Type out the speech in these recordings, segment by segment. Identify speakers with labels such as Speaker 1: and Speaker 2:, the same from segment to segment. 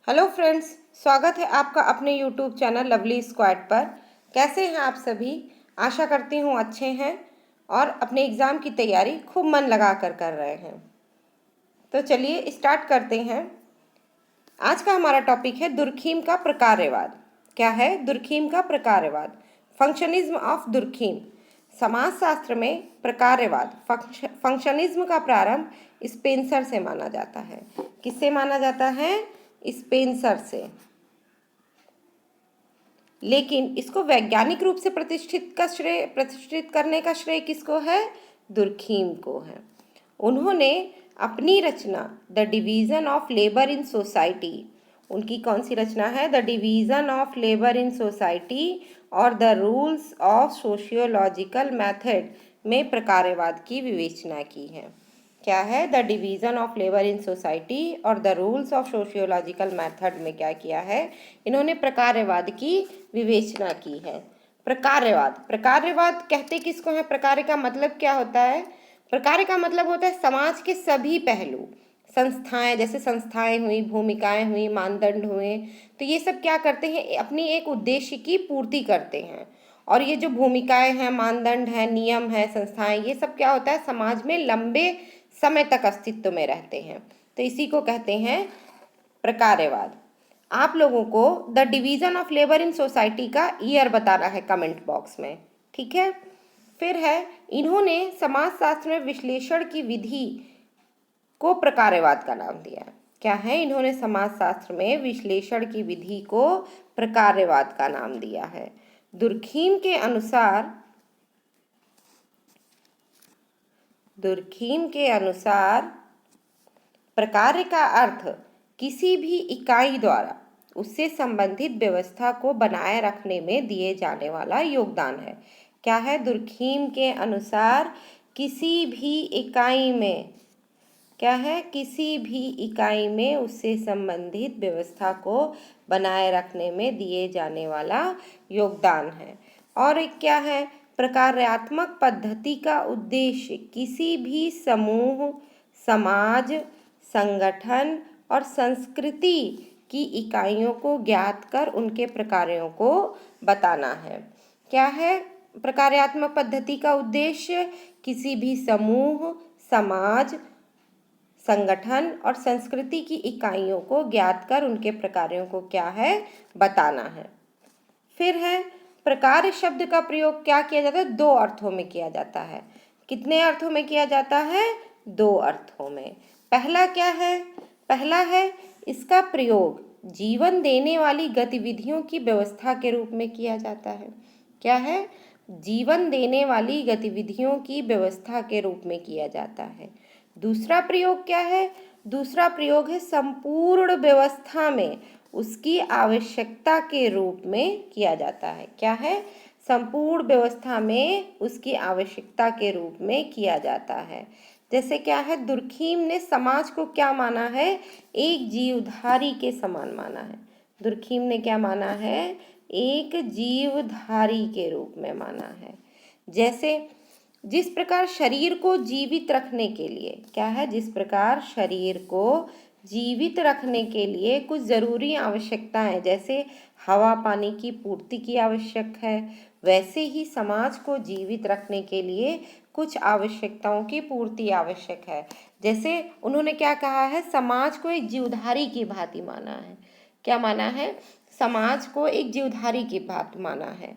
Speaker 1: Hello friends, स्वागत है आपका अपने यूट्यूब चैनल लवली स्क्वाड पर। कैसे हैं आप सभी? आशा करती हूँ अच्छे हैं और अपने एग्ज़ाम की तैयारी खूब मन लगा कर रहे हैं। तो चलिए स्टार्ट करते हैं। आज का हमारा टॉपिक है दुर्खीम का प्रकार्यवाद। क्या है दुर्खीम का प्रकार्यवाद? फंक्शनिज्म ऑफ दुर्खीम। समाजशास्त्र में प्रकार्यवाद फंक्शनिज्म का प्रारंभ स्पेंसर से माना जाता है। किससे माना जाता है? स्पेंसर से। लेकिन इसको वैज्ञानिक रूप से प्रतिष्ठित करने का श्रेय किसको है? दुर्खीम को है। उन्होंने अपनी रचना the division of labour in society, उनकी कौन सी रचना है? The division of labour in society और the rules of sociological method में प्रकार्यवाद की विवेचना की है। क्या है? The division of labour in society और the rules of sociological method में क्या किया है? इन्होंने प्रकार्यवाद की विवेचना की है। प्रकार्यवाद कहते किसको है? प्रकार्य का मतलब क्या होता है? प्रकार्य का मतलब होता है समाज के सभी पहलू, संस्थाएं, जैसे संस्थाएं हुई, भूमिकाएं हुई, मानदंड हुए, तो ये सब क्या करते हैं? अपनी एक उद्देश्य की पूर्ति करते हैं। और ये जो भूमिकाएं हैं, मानदंड हैं, नियम है, संस्थाएं, ये सब क्या होता है? समाज में लंबे समय तक अस्तित्व में रहते हैं। तो इसी को कहते हैं प्रकार्यवाद। आप लोगों को the division of labour in society का ईयर बताना है कमेंट बॉक्स में, ठीक है? फिर है, इन्होंने समाजशास्त्र में विश्लेषण की विधि को प्रकार्यवाद का नाम दिया है। क्या है? इन्होंने समाजशास्त्र में विश्लेषण की विधि को प्रकार्यवाद का नाम दिया है। दुर्खीम के अनुसार प्रकार्य का अर्थ किसी भी इकाई द्वारा उससे संबंधित व्यवस्था को बनाए रखने में दिए जाने वाला योगदान है। क्या है? दुर्खीम के अनुसार किसी भी इकाई में, क्या है? किसी भी इकाई में उससे संबंधित व्यवस्था को बनाए रखने में दिए जाने वाला योगदान है। और एक क्या है? प्रकार्यात्मक पद्धति का उद्देश्य किसी भी समूह, समाज, संगठन और संस्कृति की इकाइयों को ज्ञात कर उनके प्रकारों को बताना है। क्या है? प्रकार्यात्मक पद्धति का उद्देश्य किसी भी समूह, समाज, संगठन और संस्कृति की इकाइयों को ज्ञात कर उनके प्रकारों को क्या है? बताना है। फिर है, प्रकार शब्द का प्रयोग क्या किया जाता है? दो अर्थों में किया जाता है। कितने अर्थों में किया जाता है? दो अर्थों में। पहला क्या है? पहला है, इसका प्रयोग जीवन देने वाली गतिविधियों की व्यवस्था के रूप में किया जाता है। क्या है? जीवन देने वाली गतिविधियों की व्यवस्था के रूप में किया जाता है। दूसरा प्रयोग क्या है? दूसरा प्रयोग है संपूर्ण व्यवस्था में उसकी आवश्यकता के रूप में किया जाता है। क्या है? संपूर्ण व्यवस्था में उसकी आवश्यकता के रूप में किया जाता है। जैसे क्या है? दुर्खीम ने समाज को क्या माना है? एक जीवधारी के समान माना है। दुर्खीम ने क्या माना है? एक जीवधारी के रूप में माना है। जैसे जिस प्रकार शरीर को जीवित रखने के लिए, क्या है? जिस प्रकार शरीर को जीवित रखने के लिए कुछ ज़रूरी आवश्यकताएं, जैसे हवा पानी की पूर्ति की आवश्यक है, वैसे ही समाज को जीवित रखने के लिए कुछ आवश्यकताओं की पूर्ति आवश्यक है। जैसे उन्होंने क्या कहा है? समाज को एक जीवधारी की भांति माना है। क्या माना है? समाज को एक जीवधारी की भांति माना है।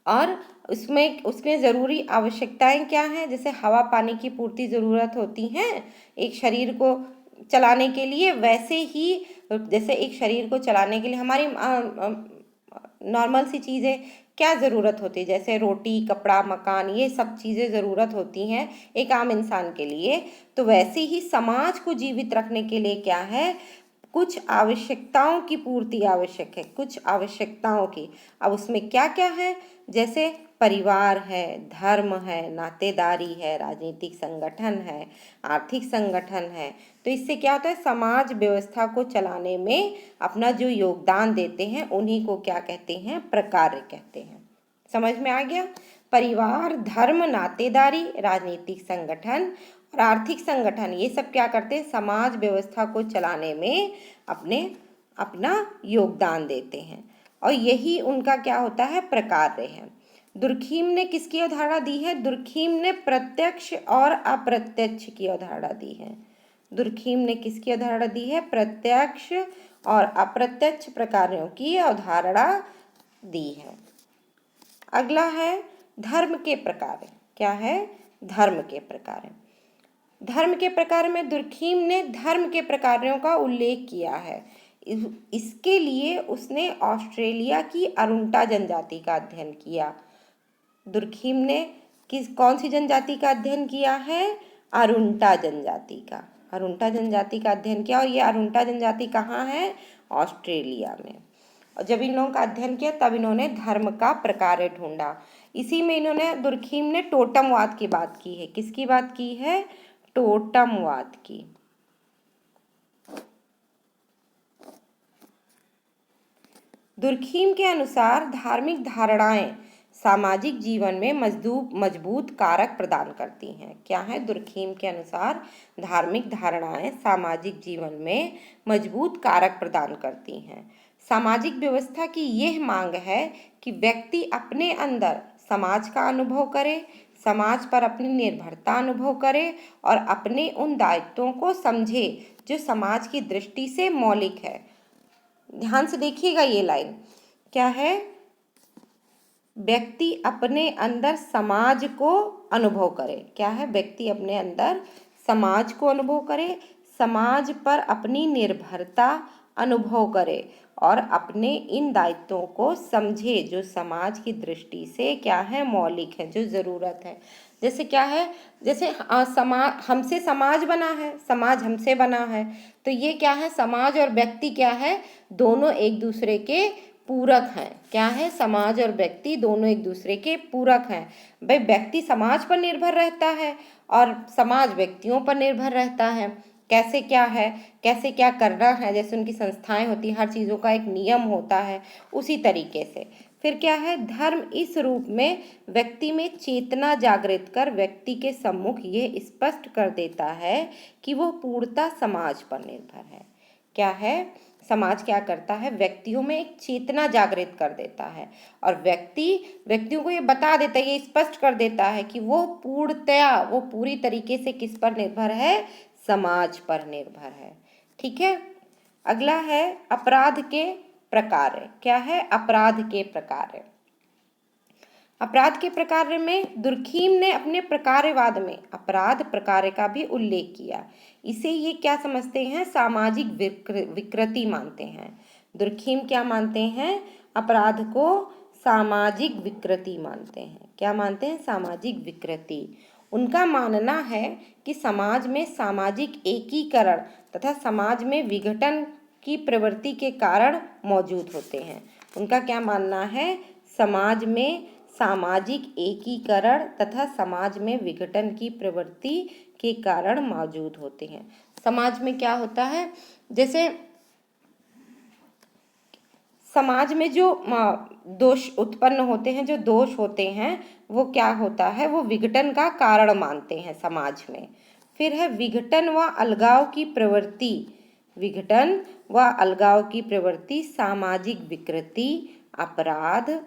Speaker 1: और उसमें ज़रूरी आवश्यकताएं क्या हैं? जैसे हवा पानी की पूर्ति ज़रूरत होती हैं एक शरीर को चलाने के लिए, वैसे ही जैसे एक शरीर को चलाने के लिए हमारी नॉर्मल सी चीज़ें क्या ज़रूरत होती है, जैसे रोटी, कपड़ा, मकान, ये सब चीज़ें ज़रूरत होती हैं एक आम इंसान के लिए। तो वैसे ही समाज को जीवित रखने के लिए क्या है? कुछ आवश्यकताओं की पूर्ति आवश्यक है, कुछ आवश्यकताओं की। अब उसमें क्या क्या है? जैसे परिवार है, धर्म है, नातेदारी है, राजनीतिक संगठन है, आर्थिक संगठन है। तो इससे क्या होता है? समाज व्यवस्था को चलाने में अपना जो योगदान देते हैं उन्हीं को क्या कहते हैं? प्रकार्य कहते हैं। समझ में आ गया? परिवार, धर्म, नातेदारी, राजनीतिक संगठन और आर्थिक संगठन, ये सब क्या करते हैं, समाज व्यवस्था को चलाने में अपना योगदान देते हैं। और यही उनका क्या होता है, प्रकार्य है। दुर्खीम ने किसकी अवधारणा दी है, दुर्खीम ने प्रत्यक्ष और अप्रत्यक्ष की अवधारणा दी है। दुर्खीम ने किसकी अवधारणा दी है, प्रत्यक्ष और अप्रत्यक्ष प्रकारों की अवधारणा दी है। अगला है धर्म के प्रकार। क्या है, धर्म के प्रकार। धर्म के प्रकार में दुर्खीम ने धर्म के प्रकारों का उल्लेख किया है। इसके लिए उसने ऑस्ट्रेलिया की अरुंटा जनजाति का अध्ययन किया। दुर्खीम ने कौन सी जनजाति का अध्ययन किया है, अरुंटा जनजाति का। अरुंटा जनजाति का अध्ययन किया, और ये अरुंटा जनजाति कहाँ है, ऑस्ट्रेलिया में। और जब इन लोगों का अध्ययन किया तब इन्होंने धर्म का प्रकार ढूंढा। इसी में इन्होंने, दुर्खीम ने टोटमवाद की बात की है। किसकी बात की है, टोटमवाद की। दुर्खीम के अनुसार धार्मिक धारणाएं सामाजिक जीवन में मजबूत कारक प्रदान करती हैं। क्या है, दुर्खीम के अनुसार धार्मिक धारणाएं सामाजिक जीवन में मजबूत कारक प्रदान करती हैं। सामाजिक व्यवस्था की यह मांग है कि व्यक्ति अपने अंदर समाज का अनुभव करे, समाज पर अपनी निर्भरता अनुभव करे और अपने उन दायित्वों को समझे जो समाज की दृष्टि से मौलिक है। ध्यान से देखिएगा ये लाइन, क्या है, व्यक्ति अपने अंदर समाज को अनुभव करे। क्या है, व्यक्ति अपने अंदर समाज को अनुभव करे, समाज पर अपनी निर्भरता अनुभव करे और अपने इन दायित्वों को समझे जो समाज की दृष्टि से क्या है, मौलिक है, जो ज़रूरत है। जैसे क्या है, जैसे हमसे समाज बना है, समाज हमसे बना है, तो ये क्या है, समाज और व्यक्ति क्या है, दोनों एक दूसरे के पूरक हैं। क्या है, समाज और व्यक्ति दोनों एक दूसरे के पूरक हैं। भाई व्यक्ति समाज पर निर्भर रहता है और समाज व्यक्तियों पर निर्भर रहता है। कैसे क्या है, कैसे क्या करना है, जैसे उनकी संस्थाएं होती हैं, हर चीज़ों का एक नियम होता है, उसी तरीके से। फिर क्या है, धर्म इस रूप में व्यक्ति में चेतना जागृत कर व्यक्ति के सम्मुख ये स्पष्ट कर देता है कि वो पूर्णतः समाज पर निर्भर है। क्या है, समाज क्या करता है, व्यक्तियों में एक चेतना जागृत कर देता है और व्यक्तियों को ये बता देता है, ये स्पष्ट कर देता है कि वो पूरी तरीके से किस पर निर्भर है, समाज पर निर्भर है। ठीक है। अगला है अपराध के प्रकार। क्या है, अपराध के प्रकार। अपराध के प्रकार में दुर्खीम ने अपने प्रकारवाद में अपराध प्रकार का भी उल्लेख किया। इसे ये क्या समझते हैं, सामाजिक विकृति मानते हैं। दुर्खीम क्या मानते हैं, अपराध को सामाजिक विकृति मानते हैं। क्या मानते हैं, सामाजिक विकृति। उनका मानना है कि समाज में सामाजिक एकीकरण तथा समाज में विघटन की प्रवृत्ति के कारण मौजूद होते हैं। उनका क्या मानना है, समाज में सामाजिक एकीकरण तथा समाज में विघटन की प्रवृत्ति के कारण मौजूद होते हैं। समाज में क्या होता है, जैसे समाज में जो दोष उत्पन्न होते हैं, जो दोष होते हैं, वो क्या होता है, वो विघटन का कारण मानते हैं समाज में। फिर है विघटन व अलगाव की प्रवृत्ति। विघटन व अलगाव की प्रवृत्ति सामाजिक विकृति, अपराध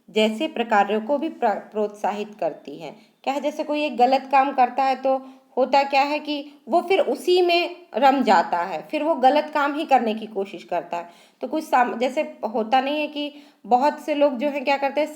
Speaker 1: जैसे प्रकारों को भी प्रोत्साहित करती है। क्या है, जैसे कोई एक गलत काम करता है तो होता क्या है कि वो फिर उसी में रम जाता है, फिर वो गलत काम ही करने की कोशिश करता है। तो कुछ जैसे होता नहीं है कि बहुत से लोग जो है क्या करते हैं,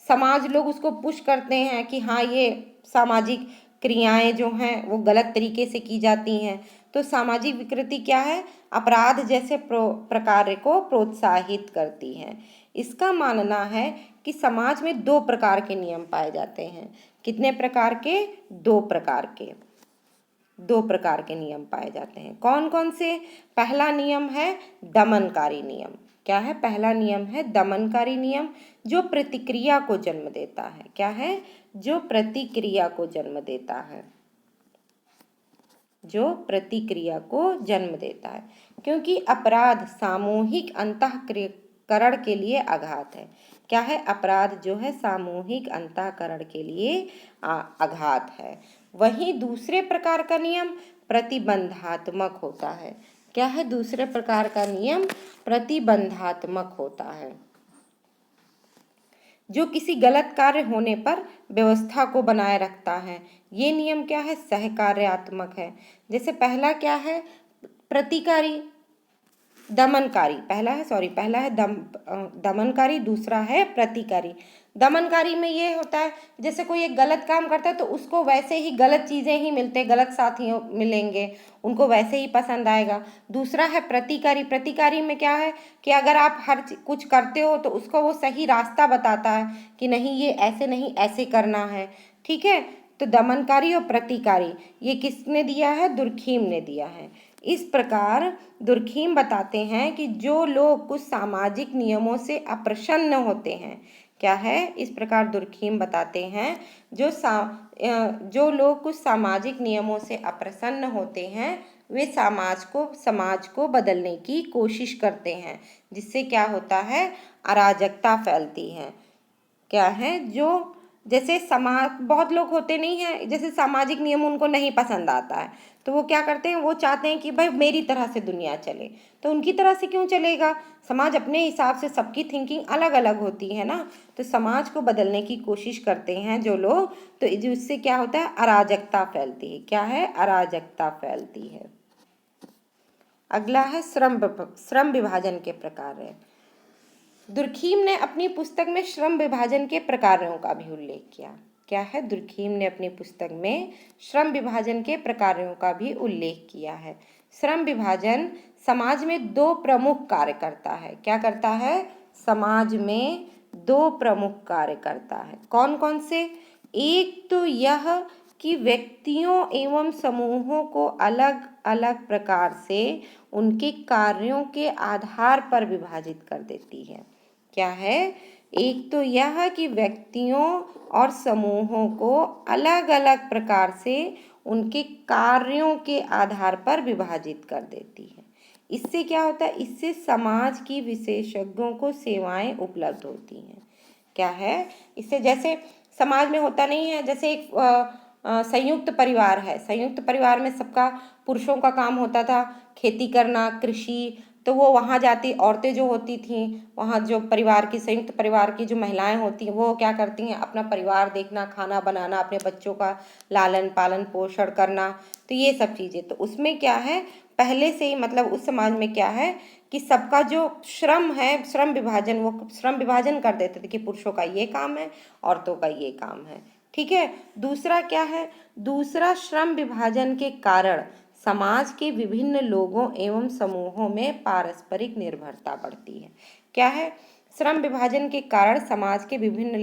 Speaker 1: समाज लोग उसको पुश करते हैं कि हाँ ये सामाजिक क्रियाएं जो हैं वो गलत तरीके से की जाती हैं। तो सामाजिक विकृति क्या है, अपराध जैसे प्रकार को प्रोत्साहित करती हैं। इसका मानना है कि समाज में 2 प्रकार के नियम पाए जाते हैं। कितने प्रकार के, 2 प्रकार के नियम पाए जाते हैं। कौन कौन से, पहला नियम है दमनकारी नियम। क्या है, पहला नियम है दमनकारी नियम, जो प्रतिक्रिया को जन्म देता है। क्या है, जो प्रतिक्रिया को जन्म देता है, जो प्रतिक्रिया को जन्म देता है। क्योंकि अपराध सामूहिक अंतःकरण के लिए आघात है। क्या है, अपराध जो है सामूहिक अंतःकरण के लिए आघात है। वहीं दूसरे प्रकार का नियम प्रतिबंधात्मक होता है। क्या है दूसरे प्रकार का नियम? प्रतिबंधात्मक होता है, जो किसी गलत कार्य होने पर व्यवस्था को बनाए रखता है। ये नियम क्या है? सहकार्यात्मक है। जैसे पहला क्या है? प्रतिकारी, दमनकारी। पहला है दमनकारी, दूसरा है प्रतिकारी। दमनकारी में ये होता है जैसे कोई एक गलत काम करता है तो उसको वैसे ही गलत चीज़ें ही मिलते, गलत साथी मिलेंगे, उनको वैसे ही पसंद आएगा। दूसरा है प्रतिकारी। प्रतिकारी में क्या है कि अगर आप कुछ करते हो तो उसको वो सही रास्ता बताता है कि नहीं ये ऐसे नहीं ऐसे करना है। ठीक है, तो दमनकारी और प्रतिकारी ये किसने दिया है? दुर्खीम ने दिया है। इस प्रकार दुर्खीम बताते हैं कि जो लोग कुछ सामाजिक नियमों से अप्रसन्न होते हैं, क्या है? इस प्रकार दुर्खीम बताते हैं जो लोग कुछ सामाजिक नियमों से अप्रसन्न होते हैं वे समाज को बदलने की कोशिश करते हैं, जिससे क्या होता है? अराजकता फैलती है। क्या है? जो जैसे समाज बहुत लोग होते नहीं हैं, जैसे सामाजिक नियम उनको नहीं पसंद आता है तो वो क्या करते हैं? वो चाहते हैं कि भाई मेरी तरह से दुनिया चले। तो उनकी तरह से क्यों चलेगा? समाज अपने हिसाब से, सबकी थिंकिंग अलग अलग होती है ना, तो समाज को बदलने की कोशिश करते हैं जो लोग, तो इससे क्या होता है? अराजकता फैलती है। क्या है? अराजकता फैलती है। अगला है श्रम विभाजन के प्रकार है। दुर्खीम ने अपनी पुस्तक में श्रम विभाजन के प्रकारों का भी उल्लेख किया। क्या है? दुर्खीम ने अपनी पुस्तक में श्रम विभाजन के प्रकारों का भी उल्लेख किया है। श्रम विभाजन समाज में दो प्रमुख कार्य करता है। क्या करता है? समाज में दो प्रमुख कार्य करता है। कौन कौन से? एक तो यह कि व्यक्तियों एवं समूहों को अलग अलग प्रकार से उनके कार्यों के आधार पर विभाजित कर देती है। क्या है? एक तो यह कि व्यक्तियों और समूहों को अलग अलग प्रकार से उनके कार्यों के आधार पर विभाजित कर देती है। इससे क्या होता है? इससे समाज की विशेषज्ञों को सेवाएं उपलब्ध होती हैं। क्या है? इससे जैसे समाज में होता नहीं है, जैसे एक संयुक्त परिवार है, संयुक्त परिवार में सबका, पुरुषों का काम होता था खेती करना, कृषि, तो वो वहाँ जाती, औरतें जो होती थीं वहाँ, जो परिवार की, संयुक्त परिवार की जो महिलाएं होती हैं वो क्या करती हैं? अपना परिवार देखना, खाना बनाना, अपने बच्चों का लालन पालन पोषण करना, तो ये सब चीज़ें। तो उसमें क्या है? पहले से ही मतलब उस समाज में क्या है कि सबका जो श्रम है, श्रम विभाजन, वो श्रम विभाजन कर देते थे कि पुरुषों का ये काम है, औरतों का ये काम है। ठीक है। दूसरा क्या है? दूसरा, श्रम विभाजन के कारण समाज के विभिन्न लोगों एवं समूहों में पारस्परिक निर्भरता बढ़ती है। क्या है? श्रम विभाजन के कारण समाज के विभिन्न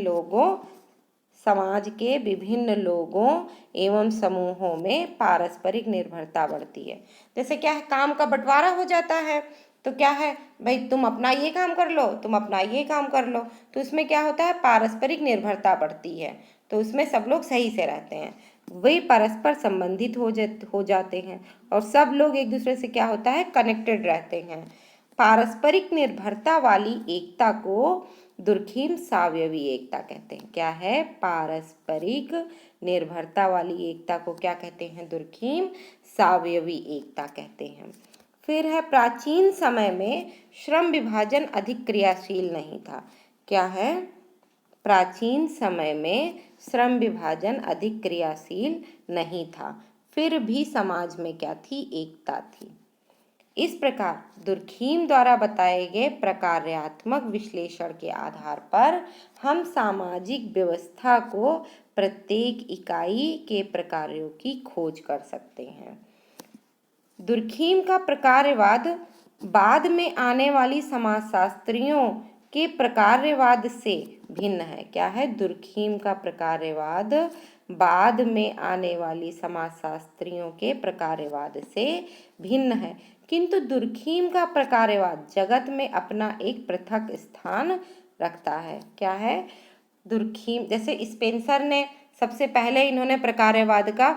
Speaker 1: लोगों एवं समूहों में पारस्परिक निर्भरता बढ़ती है। जैसे क्या है? काम का बंटवारा हो जाता है तो क्या है भाई, तुम अपना ये काम कर लो, तुम अपना ये काम कर लो, तो उसमें क्या होता है? पारस्परिक निर्भरता बढ़ती है, तो उसमें सब लोग सही से रहते हैं, वे परस्पर संबंधित हो जाते हैं और सब लोग एक दूसरे से क्या होता है? कनेक्टेड रहते हैं। पारस्परिक निर्भरता वाली एकता को दुर्खीम सावयवी एकता कहते हैं। क्या है? पारस्परिक निर्भरता वाली एकता को क्या कहते हैं? दुर्खीम सावयवी एकता कहते हैं। फिर है, प्राचीन समय में श्रम विभाजन अधिक क्रियाशील नहीं था। क्या है? प्राचीन समय में श्रम विभाजन अधिक क्रियाशील नहीं था, फिर भी समाज में क्या थी? एकता थी। इस प्रकार दुर्खीम द्वारा बताए गए प्रकार्यात्मक विश्लेषण के आधार पर हम सामाजिक व्यवस्था को प्रत्येक इकाई के प्रकारों की खोज कर सकते हैं। दुर्खीम का प्रकार्यवाद बाद में आने वाली समाजशास्त्रियों के प्रकार्यवाद से भिन्न है। क्या है? दुर्खीम का प्रकार्यवाद बाद में आने वाली समाजशास्त्रियों के प्रकार्यवाद से भिन्न है, किंतु दुर्खीम का प्रकार्यवाद जगत में अपना एक पृथक स्थान रखता है। क्या है? दुर्खीम, जैसे स्पेंसर ने सबसे पहले इन्होंने प्रकार्यवाद का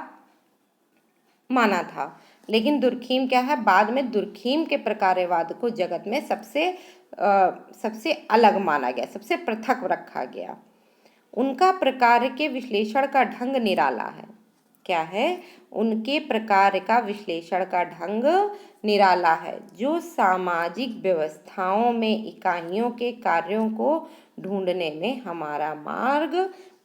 Speaker 1: माना था, लेकिन दुर्खीम क्या है? बाद में दुर्खीम के प्रकार्यवाद को जगत में सबसे अलग माना गया, सबसे पृथक रखा गया। उनका प्रकार के विश्लेषण का ढंग निराला है। क्या है? उनके प्रकार का विश्लेषण का ढंग निराला है, जो सामाजिक व्यवस्थाओं में इकाइयों के कार्यों को ढूंढने में हमारा मार्ग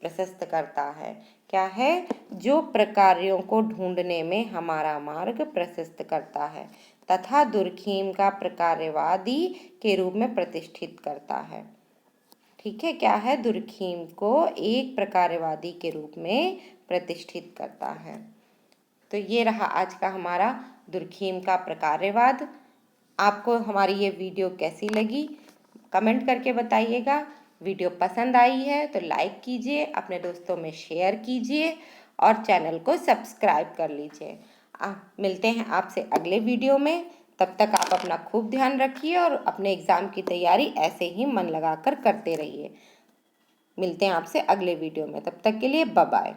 Speaker 1: प्रशस्त करता है। क्या है? जो प्रकारों को ढूंढने में हमारा मार्ग प्रशस्त करता है तथा दुर्खीम का प्रकारवादी के रूप में प्रतिष्ठित करता है। ठीक है, क्या है? दुर्खीम को एक प्रकारवादी के रूप में प्रतिष्ठित करता है। तो ये रहा आज का हमारा दुर्खीम का प्रकारवाद। आपको हमारी ये वीडियो कैसी लगी कमेंट करके बताइएगा। वीडियो पसंद आई है तो लाइक कीजिए, अपने दोस्तों में शेयर कीजिए और चैनल को सब्सक्राइब कर लीजिए। मिलते हैं आपसे अगले वीडियो में। तब तक आप अपना खूब ध्यान रखिए और अपने एग्ज़ाम की तैयारी ऐसे ही मन लगाकर करते रहिए। मिलते हैं आपसे अगले वीडियो में, तब तक के लिए बाय बाय।